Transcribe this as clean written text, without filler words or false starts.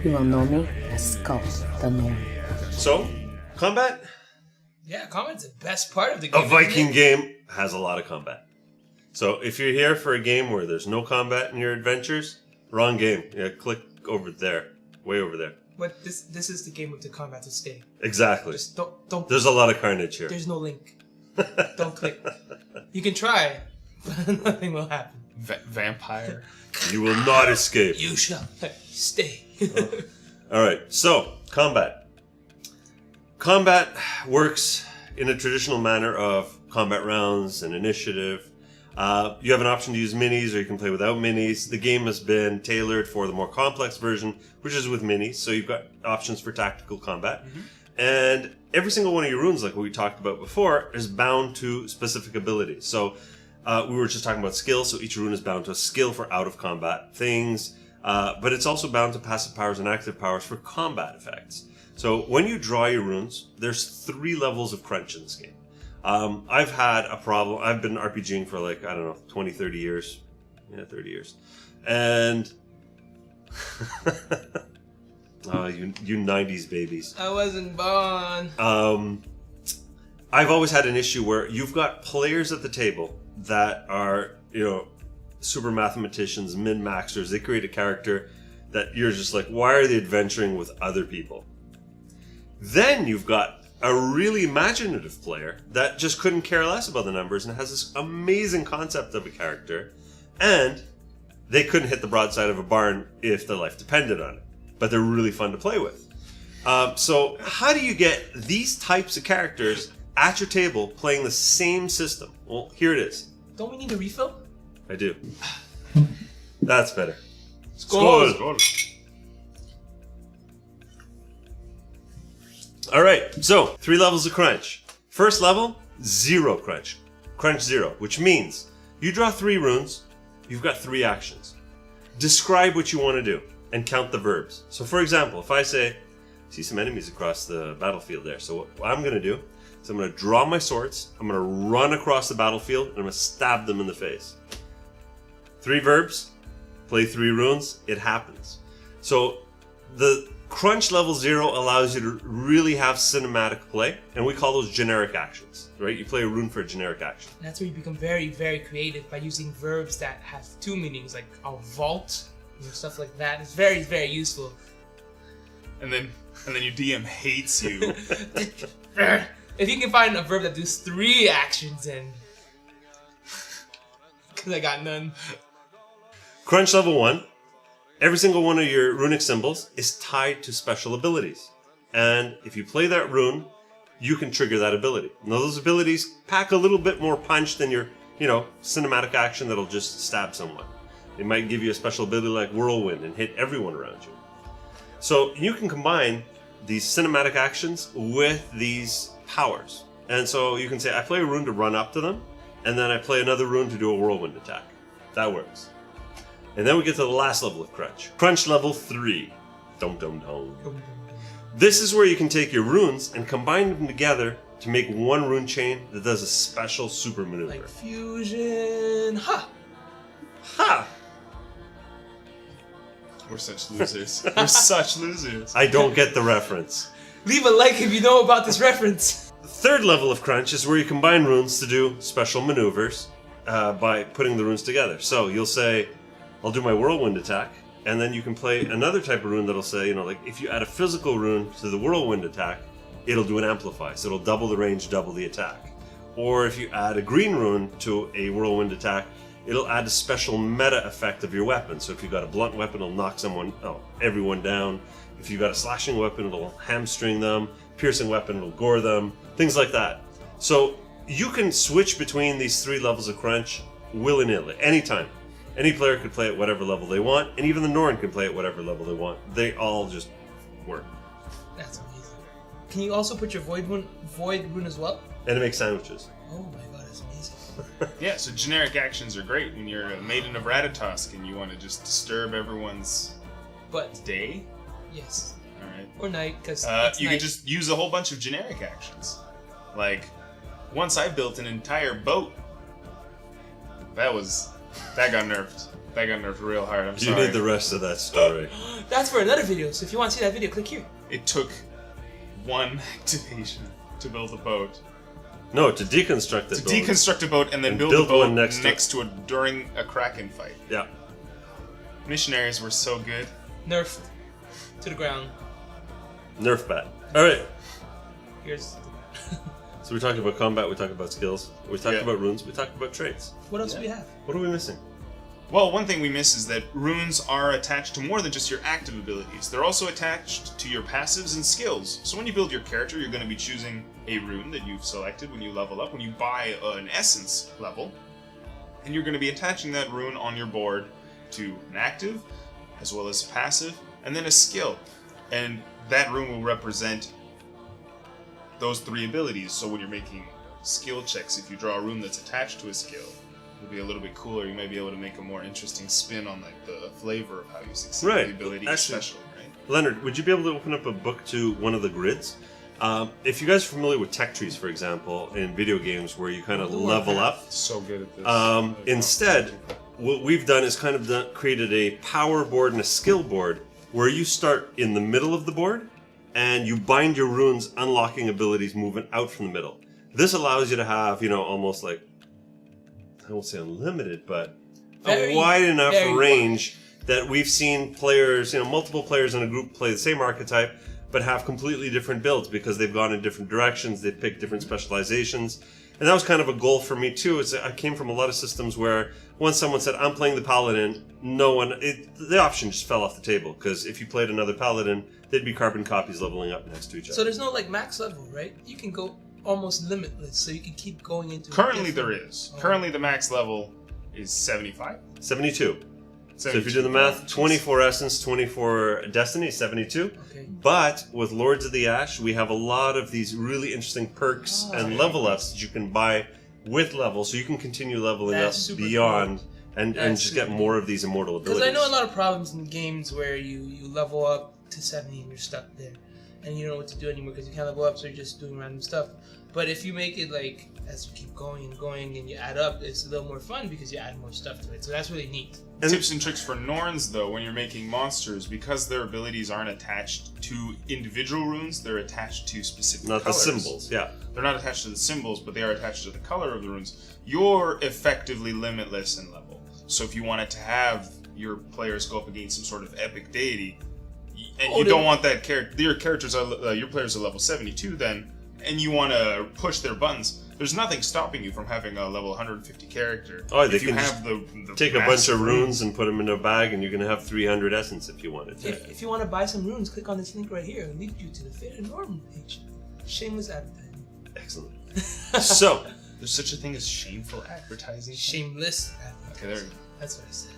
You will know me as Skull the Norn. So, combat? Yeah, combat's the best part of the game. A Viking game has a lot of combat. So, if you're here for a game where there's no combat in your adventures, wrong game. Yeah, click over there. Way over there. But this is the game with the combat to stay. Exactly. Just don't. There's a lot of carnage here. There's no link. Don't click. You can try, but nothing will happen. Vampire. You will not escape. You shall stay. Alright, so, combat. Combat works in a traditional manner of combat rounds and initiative. You have an option to use minis, or you can play without minis. The game has been tailored for the more complex version, which is with minis, so you've got options for tactical combat. And every single one of your runes, like we talked about before, is bound to specific abilities. So we were just talking about skills, so each rune is bound to a skill for out-of-combat things, but it's also bound to passive powers and active powers for combat effects. So when you draw your runes, there's 3 levels of crunch in this game. I've had a problem. I've been RPGing for 20, 30 years. Yeah, 30 years. And you 90s babies. I wasn't born. I've always had an issue where you've got players at the table that are, super mathematicians, min-maxers. They create a character that you're just like, why are they adventuring with other people? Then you've got a really imaginative player that just couldn't care less about the numbers and has this amazing concept of a character, and they couldn't hit the broadside of a barn if their life depended on it. But they're really fun to play with. So how do you get these types of characters at your table playing the same system? Well, here it is. Don't we need a refill? I do. That's better. Skål. Alright, so 3 levels of crunch. First level, 0 crunch. Crunch 0, which means you draw 3 runes, you've got 3 actions. Describe what you want to do and count the verbs. So for example, if I say, see some enemies across the battlefield there. So what I'm going to do is I'm going to draw my swords, I'm going to run across the battlefield, and I'm going to stab them in the face. 3 verbs, play 3 runes, it happens. So the crunch level 0 allows you to really have cinematic play, and we call those generic actions, right? You play a rune for a generic action. That's where you become very, very creative by using verbs that have 2 meanings, like a vault, stuff like that. It's very, very useful. And then your DM hates you. If you can find a verb that does 3 actions, then because I got none. Crunch level 1. Every single one of your runic symbols is tied to special abilities. And if you play that rune, you can trigger that ability. Now those abilities pack a little bit more punch than your, cinematic action that'll just stab someone. They might give you a special ability like Whirlwind and hit everyone around you. So you can combine these cinematic actions with these powers. And so you can say, I play a rune to run up to them, and then I play another rune to do a Whirlwind attack. That works. And then we get to the last level of crunch. Crunch level 3. Dum dum dum. This is where you can take your runes and combine them together to make one rune chain that does a special super maneuver. Like fusion. Ha! Ha! We're such losers. We're such losers. I don't get the reference. Leave a like if you know about this reference. The third level of crunch is where you combine runes to do special maneuvers by putting the runes together. So you'll say, I'll do my Whirlwind attack, and then you can play another type of rune that'll say, like if you add a physical rune to the Whirlwind attack, it'll do an amplify, so it'll double the range, double the attack. Or if you add a green rune to a Whirlwind attack, it'll add a special meta effect of your weapon. So if you've got a blunt weapon, it'll knock everyone down. If you've got a slashing weapon, it'll hamstring them. Piercing weapon, it'll gore them. Things like that. So you can switch between these 3 levels of crunch willy-nilly, anytime. Any player could play at whatever level they want, and even the Norn can play at whatever level they want. They all just work. That's amazing. Can you also put your void rune as well? And it makes sandwiches. Oh my god, that's amazing. Yeah, so generic actions are great when you're a maiden of Ratatosk and you want to just disturb everyone's day. Yes. All right. Or night, because you can just use a whole bunch of generic actions. Like, once I built an entire boat. That got nerfed. That got nerfed real hard. I'm You sorry. need the rest of that story. That's for another video, so if you want to see that video, click here. It took one activation to build a boat. No, to deconstruct the To boat. deconstruct a boat and then And build build a boat one next next to it during a Kraken fight. Yeah. Missionaries were so good. Nerfed to the ground. Nerf bat. Alright. Here's. So we talked about combat, we talked about skills, we talked Yeah. about runes, we talked about traits. What else do we have? What are we missing? Well, one thing we miss is that runes are attached to more than just your active abilities. They're also attached to your passives and skills. So when you build your character, you're going to be choosing a rune that you've selected when you level up, when you buy an essence level. And you're going to be attaching that rune on your board to an active, as well as a passive, and then a skill. And that rune will represent those three abilities. So when you're making skill checks, if you draw a rune that's attached to a skill, it'll be a little bit cooler. You may be able to make a more interesting spin on like the flavor of how you succeed Right. the ability, Actually- especially, right? Lennard, would you be able to open up a book to one of the grids? If you guys are familiar with tech trees, for example, in video games where you kind of level up, So good at this. instead, what we've done is kind of created a power board and a skill board where you start in the middle of the board and you bind your runes, unlocking abilities moving out from the middle. This allows you to have, almost like, I won't say unlimited, but Very, a wide enough very range that we've seen players, multiple players in a group play the same archetype, but have completely different builds because they've gone in different directions, they've picked different specializations. And that was kind of a goal for me too. I came from a lot of systems where once someone said, I'm playing the Paladin, the option just fell off the table. Because if you played another Paladin, they'd be carbon copies leveling up next to each other. So there's no like max level, right? You can go almost limitless, so you can keep going into. Currently different- there is. Oh. Currently the max level is 75. 72. So if you do the 72. math, 24 Essence, 24 Destiny, 72. Okay. But with Lords of the Ash, we have a lot of these really interesting perks and level ups that you can buy with level, so you can continue leveling That's up super beyond cool. and That's just super get more of these immortal abilities. Because I know a lot of problems in games where you level up to 70 and you're stuck there, and you don't know what to do anymore because you can't level up, so you're just doing random stuff. But if you make it like as you keep going and going and you add up, it's a little more fun because you add more stuff to it. So that's really neat. And- Tips and tricks for Norns, though, when you're making monsters, because their abilities aren't attached to individual runes, they're attached to specific Not colors. the symbols, yeah. They're not attached to the symbols, but they are attached to the color of the runes. You're effectively limitless in level. So if you wanted to have your players go up against some sort of epic deity, and you don't want that character, your players are level 72 then, and you want to push their buttons, there's nothing stopping you from having a level 150 character. Oh, they if you can have just the take a bunch massive of runes and put them in a bag, and you can have 300 essence if you wanted to. If you want to buy some runes, click on this link right here and lead you to the Fair Norman page. Shameless advertising. Excellent. So, There's such a thing as shameful advertising. Shameless advertising. Okay, there we go. That's what I said.